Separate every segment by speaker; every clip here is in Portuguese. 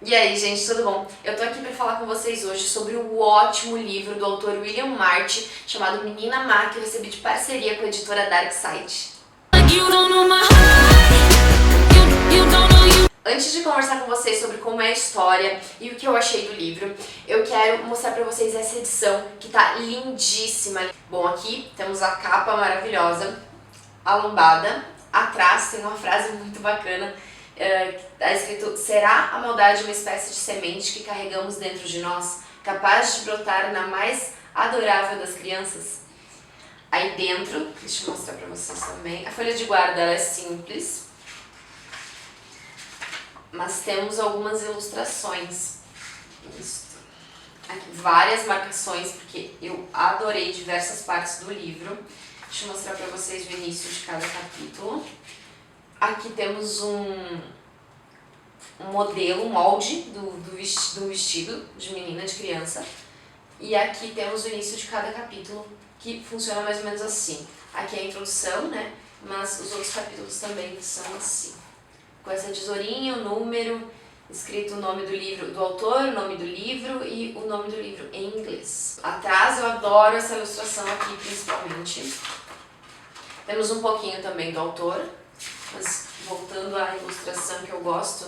Speaker 1: E aí, gente, tudo bom? Eu tô aqui pra falar com vocês hoje sobre o ótimo livro do autor William Marty, chamado Menina Má, que eu recebi de parceria com a editora Darkside. Antes de conversar com vocês sobre como é a história e o que eu achei do livro, eu quero mostrar pra vocês essa edição que tá lindíssima. Bom, aqui temos a capa maravilhosa, a lombada, atrás tem uma frase muito bacana. Está escrito: será a maldade uma espécie de semente que carregamos dentro de nós, capaz de brotar na mais adorável das crianças? Aí dentro, deixa eu mostrar pra vocês também, a folha de guarda ela é simples, mas temos algumas ilustrações. Aqui, várias marcações, porque eu adorei diversas partes do livro. Deixa eu mostrar pra vocês o início de cada capítulo. Aqui temos um modelo, um molde do vestido de menina, de criança. E aqui temos o início de cada capítulo, que funciona mais ou menos assim. Aqui é a introdução, né? Mas os outros capítulos também são assim. Com essa tesourinha, o número, escrito o nome do livro, do autor, o nome do livro e o nome do livro em inglês. Atrás eu adoro essa ilustração aqui, principalmente. Temos um pouquinho também do autor. Mas voltando à ilustração que eu gosto,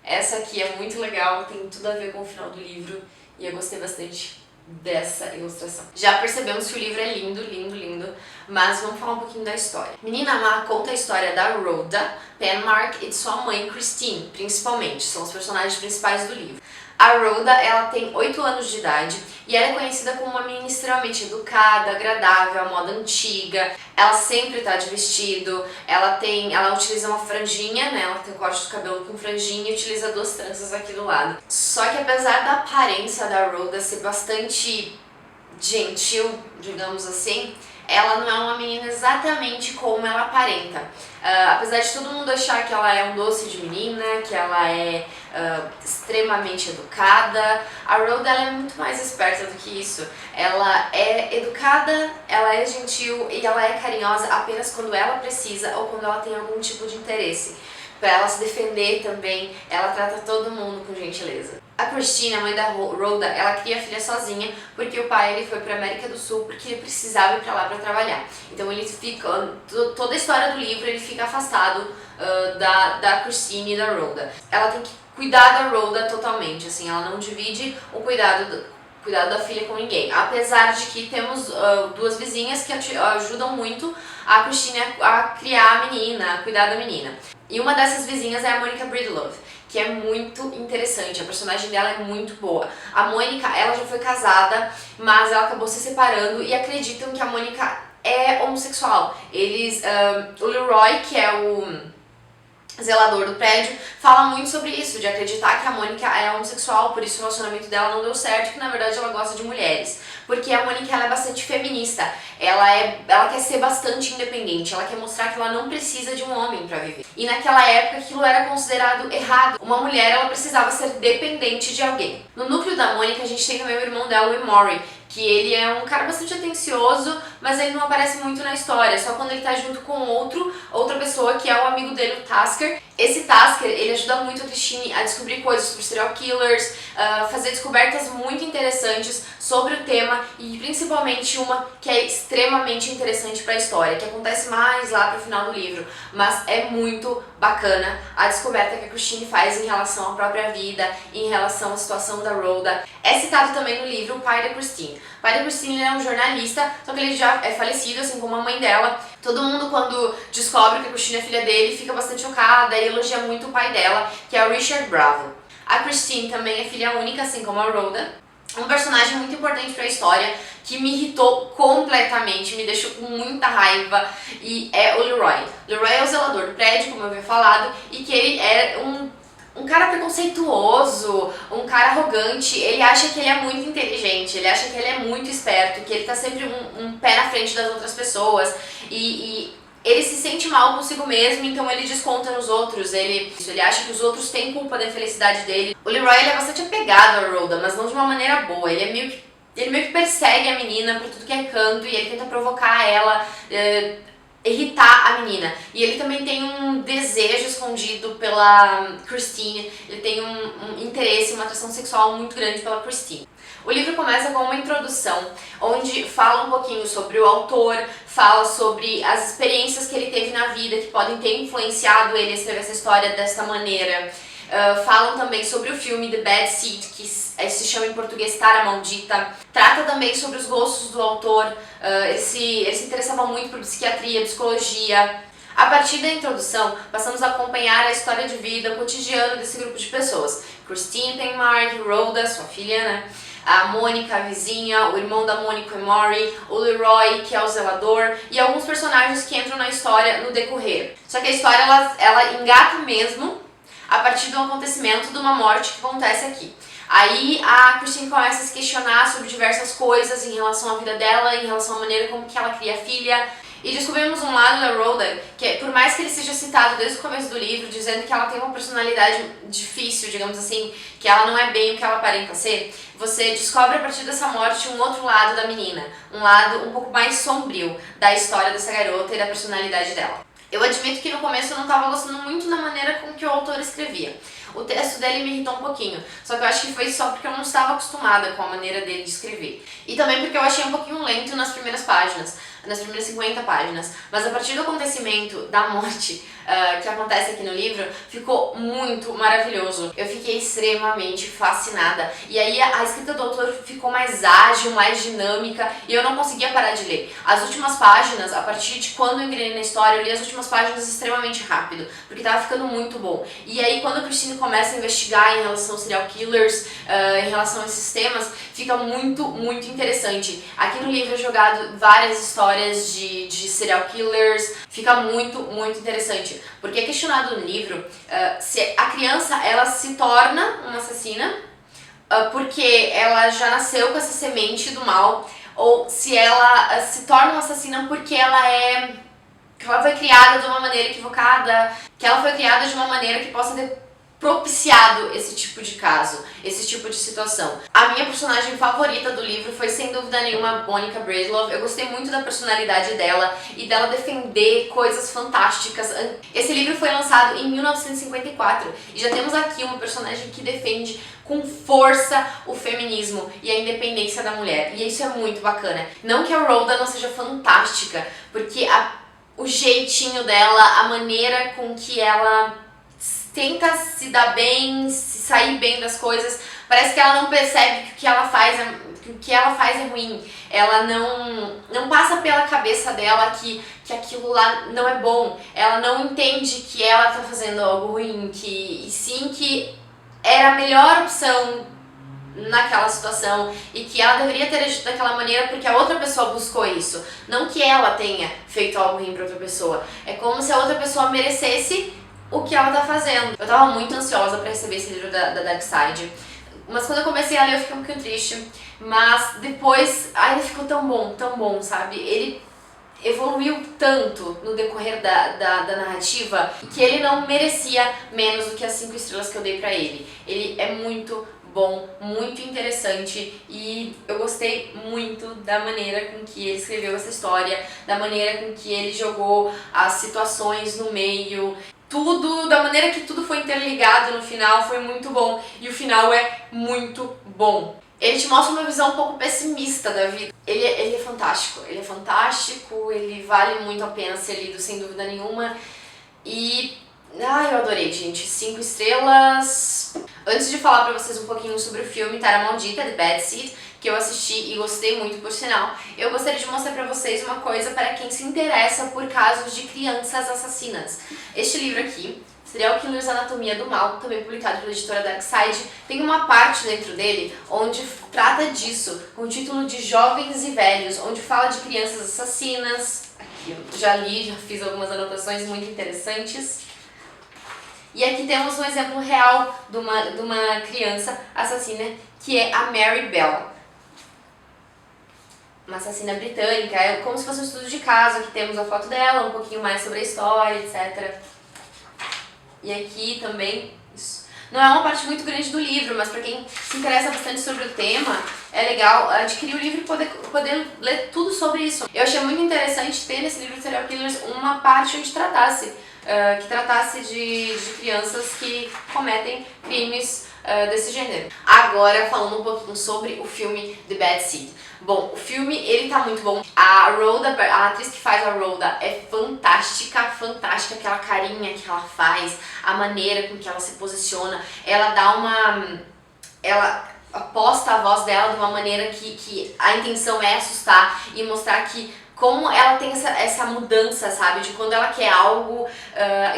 Speaker 1: essa aqui é muito legal, tem tudo a ver com o final do livro e eu gostei bastante dessa ilustração. Já percebemos que o livro é lindo, lindo, lindo, mas vamos falar um pouquinho da história. Menina Má conta a história da Rhoda Penmark e de sua mãe Christine, principalmente, são os personagens principais do livro. A Rhoda, ela tem 8 anos de idade e ela é conhecida como uma menina extremamente educada, agradável, à moda antiga. Ela sempre tá de vestido, ela utiliza uma franjinha, né? Ela tem um corte do cabelo com franjinha e utiliza 2 tranças aqui do lado. Só que apesar da aparência da Rhoda ser bastante gentil, digamos assim, ela não é uma menina exatamente como ela aparenta. Apesar de todo mundo achar que ela é um doce de menina, que ela é extremamente educada, a Rhoda ela é muito mais esperta do que isso. Ela é educada, ela é gentil e ela é carinhosa apenas quando ela precisa ou quando ela tem algum tipo de interesse. Para ela se defender também, ela trata todo mundo com gentileza. A Christine, a mãe da Rhoda, ela cria a filha sozinha porque o pai ele foi para América do Sul porque ele precisava ir para lá para trabalhar. Então ele fica, toda a história do livro ele fica afastado da Christine e da Rhoda. Ela tem que cuidar da Rhoda totalmente, assim, ela não divide o cuidado da filha com ninguém. Apesar de que temos 2 vizinhas que ajudam muito a Christine a criar a menina, a cuidar da menina. E uma dessas vizinhas é a Monica Breedlove, que é muito interessante, a personagem dela é muito boa. A Mônica, ela já foi casada, mas ela acabou se separando e acreditam que a Mônica é homossexual. O Leroy, que é o zelador do prédio, fala muito sobre isso, de acreditar que a Mônica é homossexual, por isso o relacionamento dela não deu certo, que na verdade ela gosta de mulheres. Porque a Mônica ela é bastante feminista, ela quer ser bastante independente, ela quer mostrar que ela não precisa de um homem pra viver. E naquela época aquilo era considerado errado. Uma mulher ela precisava ser dependente de alguém. No núcleo da Mônica a gente tem também o irmão dela, o Emory, que ele é um cara bastante atencioso, mas ele não aparece muito na história, só quando ele tá junto com outra pessoa que é o amigo dele, o Tasker. Esse Tasker, ele ajuda muito a Christine a descobrir coisas sobre serial killers, fazer descobertas muito interessantes sobre o tema e principalmente uma que é extremamente interessante para a história, que acontece mais lá pro final do livro, mas é muito bacana a descoberta que a Christine faz em relação à própria vida, em relação à situação da Rhoda. É citado também no livro o pai da Christine. O pai da Christine é um jornalista, só que ele já é falecido, assim como a mãe dela. Todo mundo, quando descobre que a Christine é filha dele, fica bastante chocada e elogia muito o pai dela, que é o Richard Bravo. A Christine também é filha única, assim como a Rhoda. Um personagem muito importante para a história, que me irritou completamente, me deixou com muita raiva, e é o Leroy. Leroy é o zelador do prédio, como eu havia falado, e que ele é um cara preconceituoso, um cara arrogante. Ele acha que ele é muito inteligente, ele acha que ele é muito esperto, que ele tá sempre um pé na frente das outras pessoas, e ele se sente mal consigo mesmo, então ele desconta nos outros, ele acha que os outros têm culpa da infelicidade dele. O Leroy ele é bastante apegado à Rhoda, mas não de uma maneira boa, ele meio que persegue a menina por tudo que é canto e ele tenta provocar ela irritar a menina. E ele também tem um desejo escondido pela Christine, ele tem um interesse, uma atração sexual muito grande pela Christine. O livro começa com uma introdução, onde fala um pouquinho sobre o autor, fala sobre as experiências que ele teve na vida, que podem ter influenciado ele a escrever essa história desta maneira. Falam também sobre o filme The Bad Seed, que se chama em português Tara Maldita. Trata também sobre os gostos do autor, ele se interessava muito por psiquiatria, psicologia. A partir da introdução, passamos a acompanhar a história de vida, o cotidiano desse grupo de pessoas. Christine Penmark, Rhoda, sua filha, né? A Mônica, a vizinha, o irmão da Mônica, o Emory, o Leroy, que é o zelador, e alguns personagens que entram na história no decorrer. Só que a história, ela engata mesmo a partir do acontecimento de uma morte que acontece aqui. Aí a Christine começa a se questionar sobre diversas coisas em relação à vida dela, em relação à maneira como que ela cria a filha. E descobrimos um lado da Rhoda, que por mais que ele seja citado desde o começo do livro, dizendo que ela tem uma personalidade difícil, digamos assim, que ela não é bem o que ela aparenta ser, você descobre a partir dessa morte um outro lado da menina, um lado um pouco mais sombrio da história dessa garota e da personalidade dela. Eu admito que no começo eu não estava gostando muito da maneira com que o autor escrevia. O texto dele me irritou um pouquinho, só que eu acho que foi só porque eu não estava acostumada com a maneira dele de escrever. E também porque eu achei um pouquinho lento nas primeiras páginas, nas primeiras 50 páginas. Mas a partir do acontecimento da morte que acontece aqui no livro, ficou muito maravilhoso. Eu fiquei extremamente fascinada. E aí a escrita do autor ficou mais ágil, mais dinâmica, e eu não conseguia parar de ler. As últimas páginas, a partir de quando eu engrenei na história, eu li as últimas páginas extremamente rápido, porque tava ficando muito bom. E aí quando a Christine começa a investigar em relação aos serial killers, em relação a esses temas, fica muito, muito interessante. Aqui no livro é jogado várias histórias de serial killers, fica muito, muito interessante. Porque é questionado no livro se a criança ela se torna uma assassina porque ela já nasceu com essa semente do mal, ou se ela se torna uma assassina porque que ela foi criada de uma maneira equivocada, que ela foi criada de uma maneira que possa ter propiciado esse tipo de caso, esse tipo de situação. A minha personagem favorita do livro foi sem dúvida nenhuma a Monica Brazelove. Eu gostei muito da personalidade dela e dela defender coisas fantásticas. Esse livro foi lançado em 1954 e já temos aqui uma personagem que defende com força o feminismo e a independência da mulher, e isso é muito bacana. Não que a Rhoda não seja fantástica, porque o jeitinho dela, a maneira com que ela tenta se dar bem, se sair bem das coisas, parece que ela não percebe que o que ela faz é ruim. Ela não passa pela cabeça dela que aquilo lá não é bom. Ela não entende que ela tá fazendo algo ruim, e sim que era a melhor opção naquela situação e que ela deveria ter agido daquela maneira porque a outra pessoa buscou isso, não que ela tenha feito algo ruim pra outra pessoa. É como se a outra pessoa merecesse o que ela tá fazendo. Eu tava muito ansiosa pra receber esse livro da Dark Side, mas quando eu comecei a ler eu fiquei um pouquinho triste, mas depois ele ficou tão bom, sabe? Ele evoluiu tanto no decorrer da narrativa que ele não merecia menos do que as 5 estrelas que eu dei pra ele. Ele é muito bom, muito interessante, e eu gostei muito da maneira com que ele escreveu essa história, da maneira com que ele jogou as situações no meio. Tudo, da maneira que tudo foi interligado no final, foi muito bom. E o final é muito bom. Ele te mostra uma visão um pouco pessimista da vida. Ele é fantástico, ele vale muito a pena ser lido, sem dúvida nenhuma. E eu adorei, gente. 5 estrelas. Antes de falar pra vocês um pouquinho sobre o filme Tara Maldita, The Bad Seed, que eu assisti e gostei muito, por sinal, eu gostaria de mostrar pra vocês uma coisa para quem se interessa por casos de crianças assassinas. Este livro aqui, Serial Killers Anatomia do Mal, também publicado pela editora Dark Side, tem uma parte dentro dele onde trata disso, com o título de Jovens e Velhos, onde fala de crianças assassinas. Aqui eu já li, já fiz algumas anotações muito interessantes. E aqui temos um exemplo real de uma criança assassina, que é a Mary Bell. Uma assassina britânica, é como se fosse um estudo de caso. Aqui temos a foto dela, um pouquinho mais sobre a história, etc. E aqui também, isso. Não é uma parte muito grande do livro, mas pra quem se interessa bastante sobre o tema, é legal adquirir o livro e poder ler tudo sobre isso. Eu achei muito interessante ter nesse livro de Serial Killers uma parte onde tratasse de crianças que cometem crimes desse gênero. Agora, falando um pouquinho sobre o filme The Bad Seed. Bom, o filme, ele tá muito bom. A Rhoda, a atriz que faz a Rhoda é fantástica, fantástica. Aquela carinha que ela faz, a maneira com que ela se posiciona. Ela dá uma... Ela aposta a voz dela de uma maneira que a intenção é assustar e mostrar que como ela tem essa mudança, sabe? De quando ela quer algo,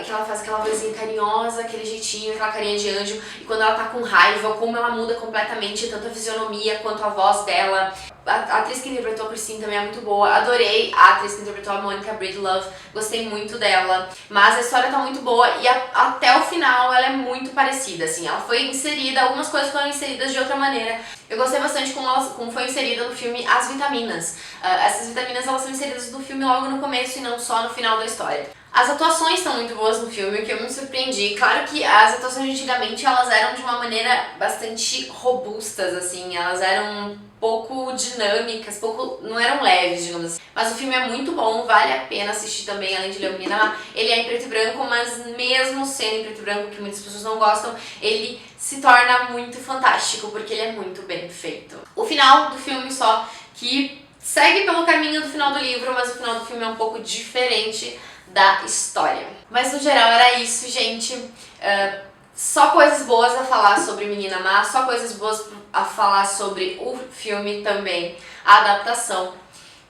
Speaker 1: que ela faz aquela vozinha carinhosa, aquele jeitinho, aquela carinha de anjo. E quando ela tá com raiva, como ela muda completamente, tanto a fisionomia quanto a voz dela. A atriz que interpretou a Christine também é muito boa. Adorei a atriz que interpretou a Monica Breedlove. Gostei muito dela. Mas a história tá muito boa e até o final ela é muito parecida, assim. Ela foi inserida, algumas coisas foram inseridas de outra maneira. Eu gostei bastante como foi inserida no filme as vitaminas. Essas vitaminas elas são inseridas no filme logo no começo e não só no final da história. As atuações são muito boas no filme, o que eu me surpreendi. Claro que as atuações antigamente elas eram de uma maneira bastante robustas, assim, elas eram um pouco dinâmicas, não eram leves, digamos assim. Mas o filme é muito bom, vale a pena assistir também, além de Leonina Má. Ele é em preto e branco, mas mesmo sendo em preto e branco, que muitas pessoas não gostam, ele se torna muito fantástico, porque ele é muito bem feito. O final do filme só que segue pelo caminho do final do livro, mas o final do filme é um pouco diferente da história. Mas no geral era isso, gente. Só coisas boas a falar sobre Menina Má, só coisas boas a falar sobre o filme também, a adaptação.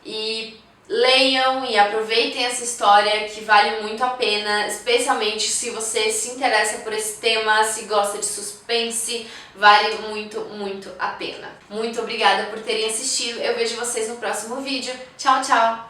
Speaker 1: E leiam e aproveitem essa história que vale muito a pena, especialmente se você se interessa por esse tema, se gosta de suspense, vale muito, muito a pena. Muito obrigada por terem assistido, eu vejo vocês no próximo vídeo. Tchau, tchau!